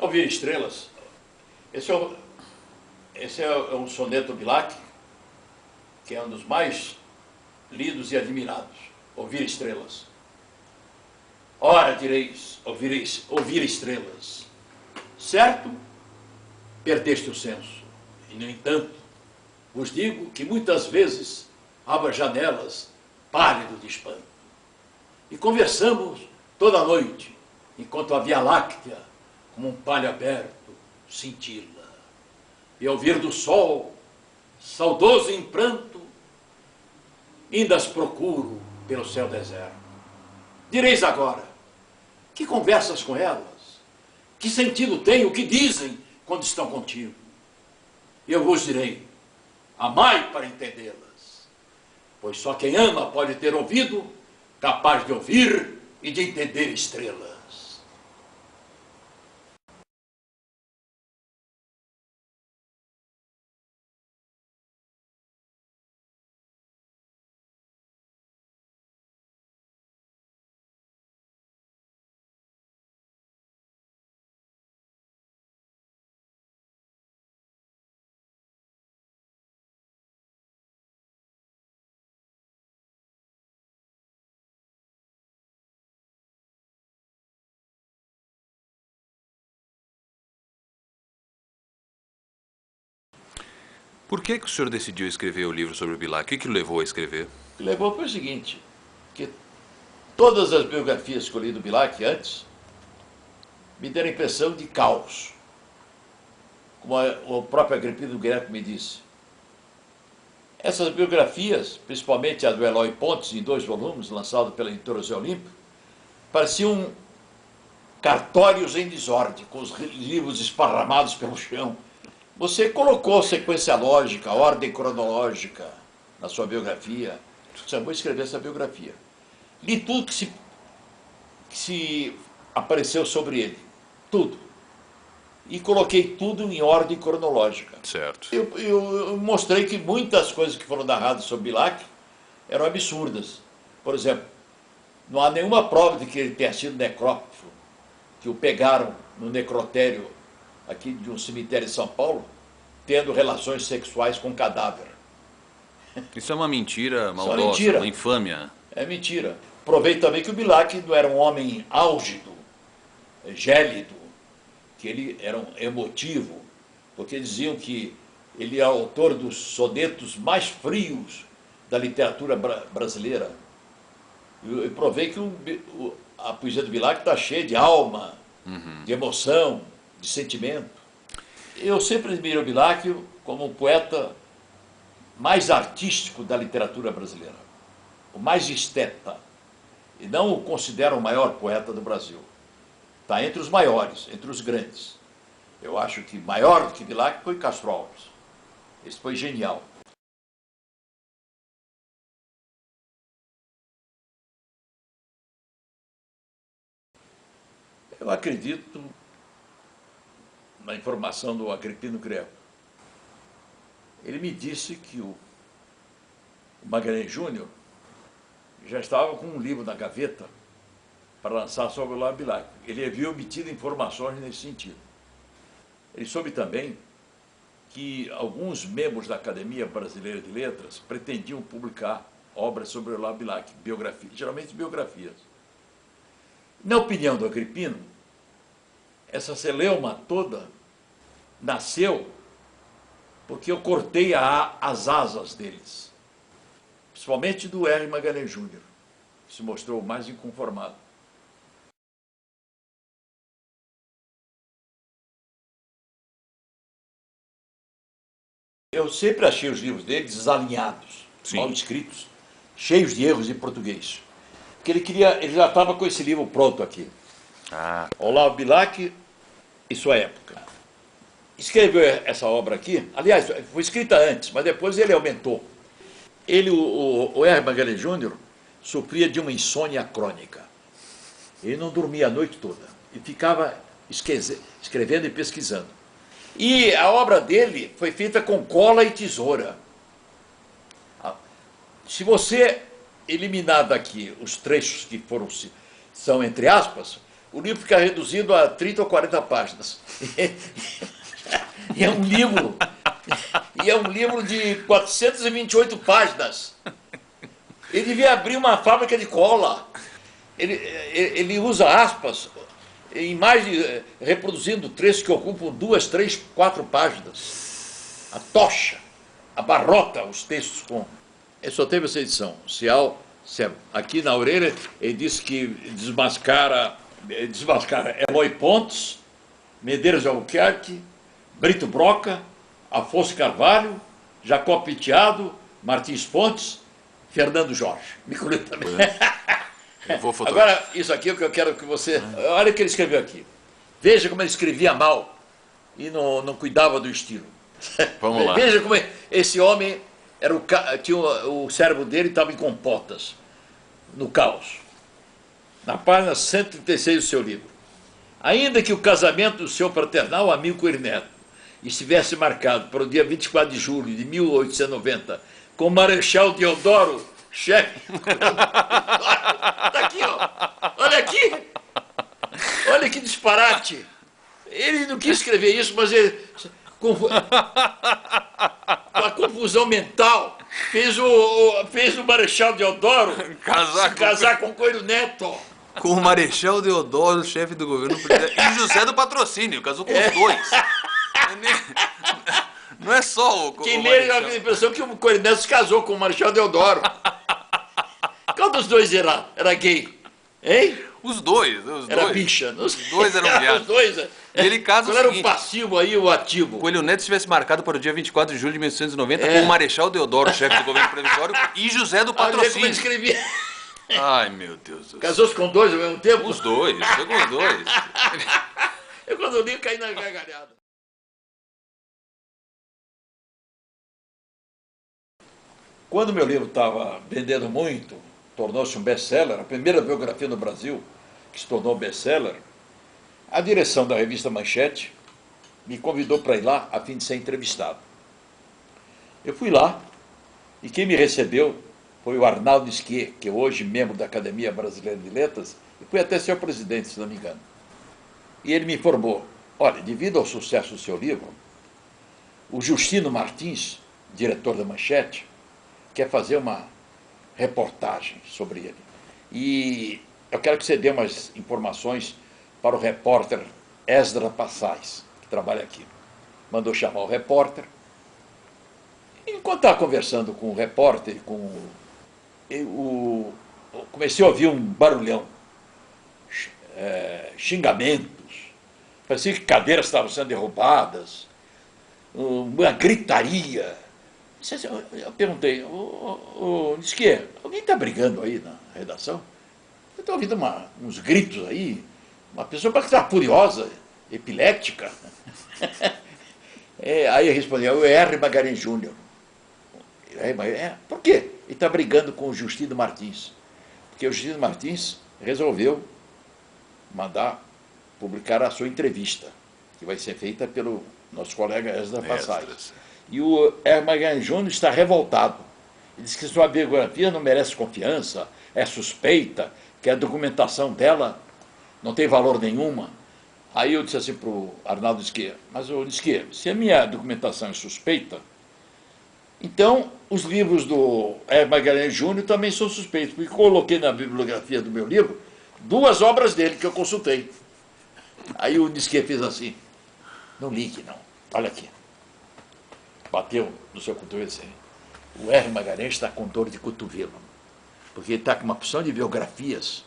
Ouvir estrelas. Esse é um soneto Bilac, que é um dos mais lidos e admirados. Ouvir estrelas. Ora, direis, ouvir estrelas. Certo, perdeste o senso. E, no entanto, vos digo que muitas vezes abro as janelas, pálido de espanto. E conversamos toda a noite, enquanto a Via Láctea, como um palho aberto, cintila. E ao vir do sol, saudoso em pranto, ainda as procuro pelo céu deserto. Direis agora, que conversas com elas? Que sentido tem o que dizem quando estão contigo? E eu vos direi, amai para entendê-las, pois só quem ama pode ter ouvido capaz de ouvir e de entender estrelas. Por que o senhor decidiu escrever o livro sobre o Bilac? O que o levou a escrever? O que levou foi o seguinte, que todas as biografias que eu li do Bilac antes me deram a impressão de caos. Como o próprio Agripino Greco me disse. Essas biografias, principalmente a do Eloy Pontes, em 2 volumes, lançado pela editora Zé Olímpio, pareciam cartórios em desordem, com os livros esparramados pelo chão. Você colocou sequência lógica, ordem cronológica na sua biografia. Você vai escrever essa biografia. Li tudo que se apareceu sobre ele. Tudo. E coloquei tudo em ordem cronológica. Certo. Eu mostrei que muitas coisas que foram narradas sobre Bilac eram absurdas. Por exemplo, não há nenhuma prova de que ele tenha sido necrófilo, que o pegaram no necrotério aqui de um cemitério de São Paulo, tendo relações sexuais com cadáver. Isso é uma mentira maldosa, mentira. Uma infâmia. É mentira. Provei também que o Bilac não era um homem álgido, gélido, que ele era um emotivo, porque diziam que ele é autor dos sonetos mais frios da literatura brasileira. E provei que a poesia do Bilac está cheia de alma, de emoção, de sentimento. Eu sempre admirei o Bilac como o poeta mais artístico da literatura brasileira, o mais esteta, e não o considero o maior poeta do Brasil. Está entre os maiores, entre os grandes. Eu acho que maior do que Bilac foi Castro Alves. Esse foi genial. Eu acredito na informação do Agripino Greco. Ele me disse que o Magalhães Júnior já estava com um livro na gaveta para lançar sobre o Olavo Bilac. Ele havia obtido informações nesse sentido. Ele soube também que alguns membros da Academia Brasileira de Letras pretendiam publicar obras sobre o Olavo Bilac, biografias, geralmente biografias. Na opinião do Agripino, essa celeuma toda nasceu porque eu cortei as asas deles, principalmente do R. Magalhães Júnior, que se mostrou o mais inconformado. Eu sempre achei os livros dele desalinhados, mal escritos, cheios de erros em português. Porque ele já estava com esse livro pronto aqui. Olavo Bilac e sua época. Escreveu essa obra aqui, aliás, foi escrita antes, mas depois ele aumentou. O R. Magalhães Júnior sofria de uma insônia crônica. Ele não dormia a noite toda e ficava escrevendo e pesquisando. E a obra dele foi feita com cola e tesoura. Se você eliminar daqui os trechos que são entre aspas, o livro fica reduzido a 30 ou 40 páginas. E é um livro, de 428 páginas. Ele devia abrir uma fábrica de cola. Ele usa aspas, reproduzindo trechos que ocupam 2, 3, 4 páginas. A tocha, abarrota os textos com... Ele só teve essa edição. Aqui na orelha, ele disse que desmascara Eloy Pontes, Medeiros de Albuquerque, Brito Broca, Afonso Carvalho, Jacó Penteado, Martins Pontes, Fernando Jorge. Me incluiu também. Agora, isso aqui é o que eu quero que você... Olha o que ele escreveu aqui. Veja como ele escrevia mal e não cuidava do estilo. Vamos lá. Veja como esse homem, o cérebro dele estava em compotas, no caos. Na página 136 do seu livro. Ainda que o casamento do seu fraternal amigo Coelho Neto estivesse marcado para o dia 24 de julho de 1890, com o Marechal Deodoro, chefe... Está aqui, ó. Olha aqui. Olha que disparate. Ele não quis escrever isso, mas ele... Com a confusão mental, fez o Marechal Deodoro casar com Coelho Neto. Com o Marechal Deodoro, chefe do governo, e José do Patrocínio, casou com os dois. Não é só o... Quem lê a impressão que o Coelho Neto se casou com o Marechal Deodoro. Qual dos dois era gay? Hein? Os dois. Era bicha. Os dois eram viados. Os dois. E ele casa Qual era o passivo aí, o ativo? Coelho Neto estivesse marcado para o dia 24 de julho de 1890 com o Marechal Deodoro, chefe do governo provisório, e José do Patrocínio. Olha como ele escrevia. Ai, meu Deus do céu. Casou-se com dois ao mesmo tempo? Os dois, com os dois. Eu quando li, caí na gargalhada. Quando meu livro estava vendendo muito, tornou-se um best-seller, a primeira biografia no Brasil que se tornou best-seller, a direção da revista Manchete me convidou para ir lá a fim de ser entrevistado. Eu fui lá e quem me recebeu foi o Arnaldo Esquier, que é hoje membro da Academia Brasileira de Letras, e foi até seu presidente, se não me engano. E ele me informou, olha, devido ao sucesso do seu livro, o Justino Martins, diretor da Manchete, quer fazer uma reportagem sobre ele. E eu quero que você dê umas informações para o repórter Esdra Passais, que trabalha aqui. Mandou chamar o repórter. Enquanto estava conversando com o repórter, comecei a ouvir um barulhão, xingamentos, parecia que cadeiras estavam sendo derrubadas, uma gritaria. Eu perguntei, disse que alguém está brigando aí na redação? Eu estou ouvindo uns gritos aí, uma pessoa parece que está furiosa, epilética. Aí eu respondi, é o R. Magalhães Júnior. Por quê? Ele está brigando com o Justino Martins. Porque o Justino Martins resolveu mandar publicar a sua entrevista, que vai ser feita pelo nosso colega Esdra Passais. E o R. Magalhães Júnior está revoltado. Ele diz que sua biografia não merece confiança, é suspeita, que a documentação dela não tem valor nenhuma. Aí eu disse assim para o Arnaldo Esquier, mas eu disse que se a minha documentação é suspeita, então os livros do R. Magalhães Júnior também são suspeitos, porque coloquei na bibliografia do meu livro 2 obras dele que eu consultei. Aí o Esquier fez assim, não ligue não, olha aqui. Bateu no seu cotovelo assim, o R. Magalhães está com dor de cotovelo, porque ele está com uma porção de biografias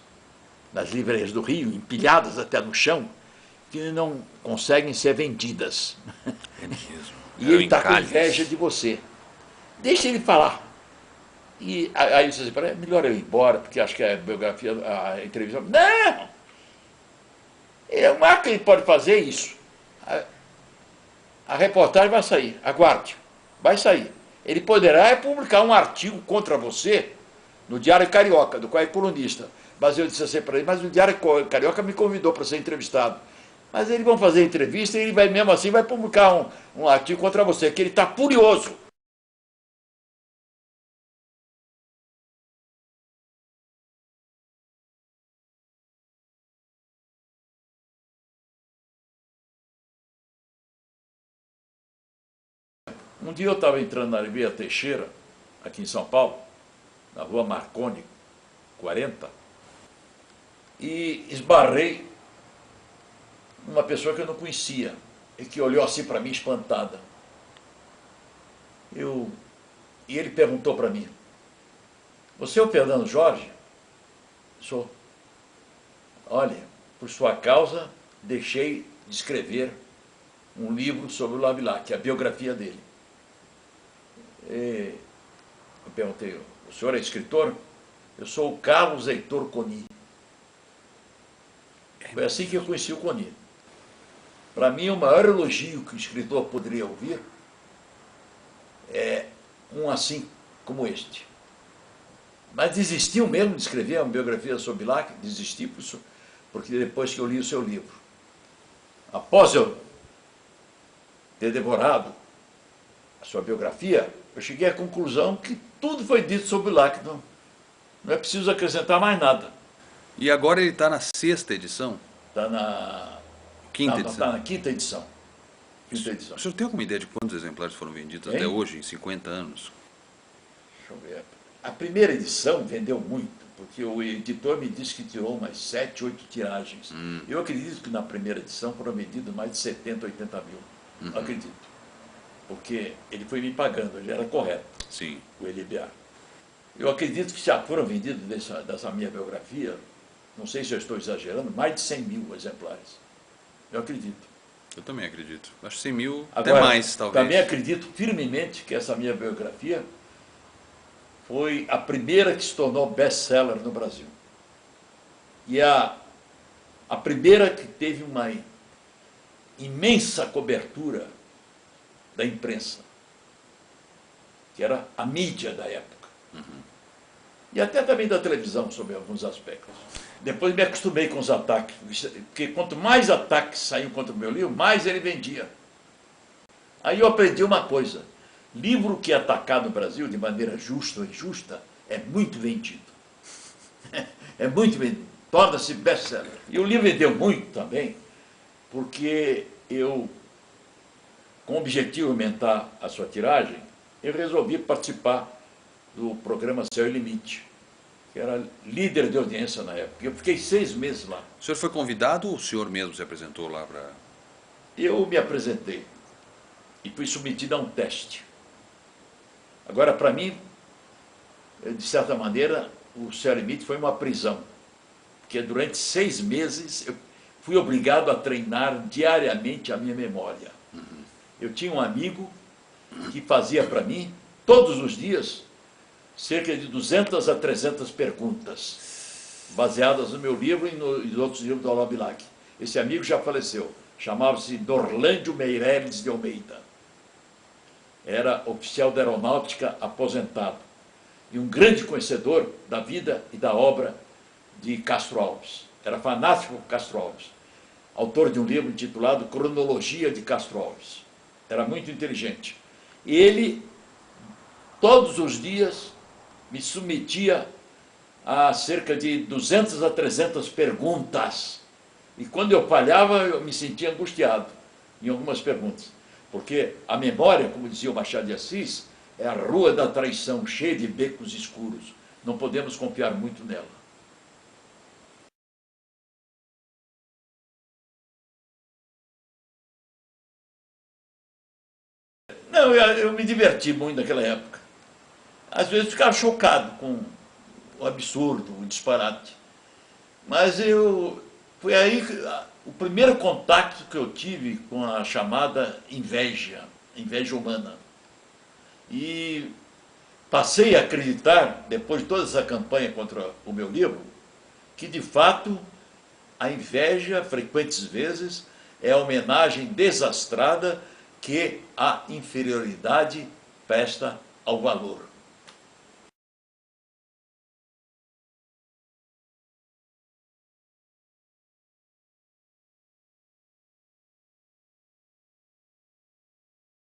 nas livrarias do Rio, empilhadas até no chão, que não conseguem ser vendidas. É mesmo. E ele está com inveja de você. Deixa ele falar. E aí você diz, é melhor eu ir embora, porque acho que a biografia, a entrevista... Não! O máximo que ele pode fazer é isso. A reportagem vai sair, aguarde, vai sair. Ele poderá publicar um artigo contra você no Diário Carioca, do qual é colunista. Mas eu disse assim para ele, mas o Diário Carioca me convidou para ser entrevistado. Mas eles vão fazer entrevista e ele vai mesmo assim, vai publicar um artigo contra você, que ele está furioso. Um dia eu estava entrando na Avenida Teixeira, aqui em São Paulo, na rua Marconi, 40, e esbarrei uma pessoa que eu não conhecia e que olhou assim para mim espantada. E ele perguntou para mim: "Você é o Fernando Jorge?" "Sou." "Olha, por sua causa, deixei de escrever um livro sobre o Labilac, a biografia dele." E eu perguntei: "O senhor é escritor?" "Eu sou o Carlos Heitor Coni." Foi assim que eu conheci o Coni. Para mim, o maior elogio que o escritor poderia ouvir é um assim como este. Mas desistiu mesmo de escrever uma biografia sobre Bilac? Desisti porque depois que eu li o seu livro, após eu ter devorado a sua biografia, eu cheguei à conclusão que tudo foi dito sobre Bilac. Não é preciso acrescentar mais nada. E agora ele está na 6ª edição? Está na... Quinta edição. Está na 5ª edição. Quinta edição. O senhor tem alguma ideia de quantos exemplares foram vendidos até hoje, em 50 anos? Deixa eu ver. A primeira edição vendeu muito, porque o editor me disse que tirou umas 7, 8 tiragens. Eu acredito que na primeira edição foram vendidos mais de 70, 80 mil. Eu acredito. Porque ele foi me pagando, ele era correto. Sim. O LBA. Eu acredito que já foram vendidos dessa minha biografia, não sei se eu estou exagerando, mais de 100 mil exemplares. Eu acredito. Eu também acredito. Acho 100 mil, Agora, até mais, talvez. Também acredito firmemente que essa minha biografia foi a primeira que se tornou best-seller no Brasil. E a primeira que teve uma imensa cobertura da imprensa, que era a mídia da época. E até também da televisão, sobre alguns aspectos. Depois me acostumei com os ataques, porque quanto mais ataques saíam contra o meu livro, mais ele vendia. Aí eu aprendi uma coisa: livro que é atacado no Brasil de maneira justa ou injusta é muito vendido. É muito vendido, torna-se best-seller. E o livro vendeu muito também, porque eu, com o objetivo de aumentar a sua tiragem, eu resolvi participar do programa Céu e Limite, que era líder de audiência na época. Eu fiquei 6 meses lá. O senhor foi convidado ou o senhor mesmo se apresentou lá para... Eu me apresentei e fui submetido a um teste. Agora, para mim, de certa maneira, o Céu e Limite foi uma prisão, porque durante 6 meses eu fui obrigado a treinar diariamente a minha memória. Eu tinha um amigo que fazia para mim, todos os dias, cerca de 200 a 300 perguntas, baseadas no meu livro e nos outros livros do Olavo Bilac. Esse amigo já faleceu, chamava-se Dorlândio Meireles de Almeida. Era oficial da aeronáutica aposentado e um grande conhecedor da vida e da obra de Castro Alves. Era fanático por Castro Alves, autor de um livro intitulado Cronologia de Castro Alves. Era muito inteligente. E ele, todos os dias, me submetia a cerca de 200 a 300 perguntas. E quando eu falhava, eu me sentia angustiado em algumas perguntas. Porque a memória, como dizia o Machado de Assis, é a rua da traição, cheia de becos escuros. Não podemos confiar muito nela. Não, eu me diverti muito naquela época. Às vezes ficava chocado com o absurdo, o disparate. Mas foi aí o primeiro contato que eu tive com a chamada inveja humana. E passei a acreditar, depois de toda essa campanha contra o meu livro, que de fato a inveja, frequentes vezes, é a homenagem desastrada que a inferioridade presta ao valor.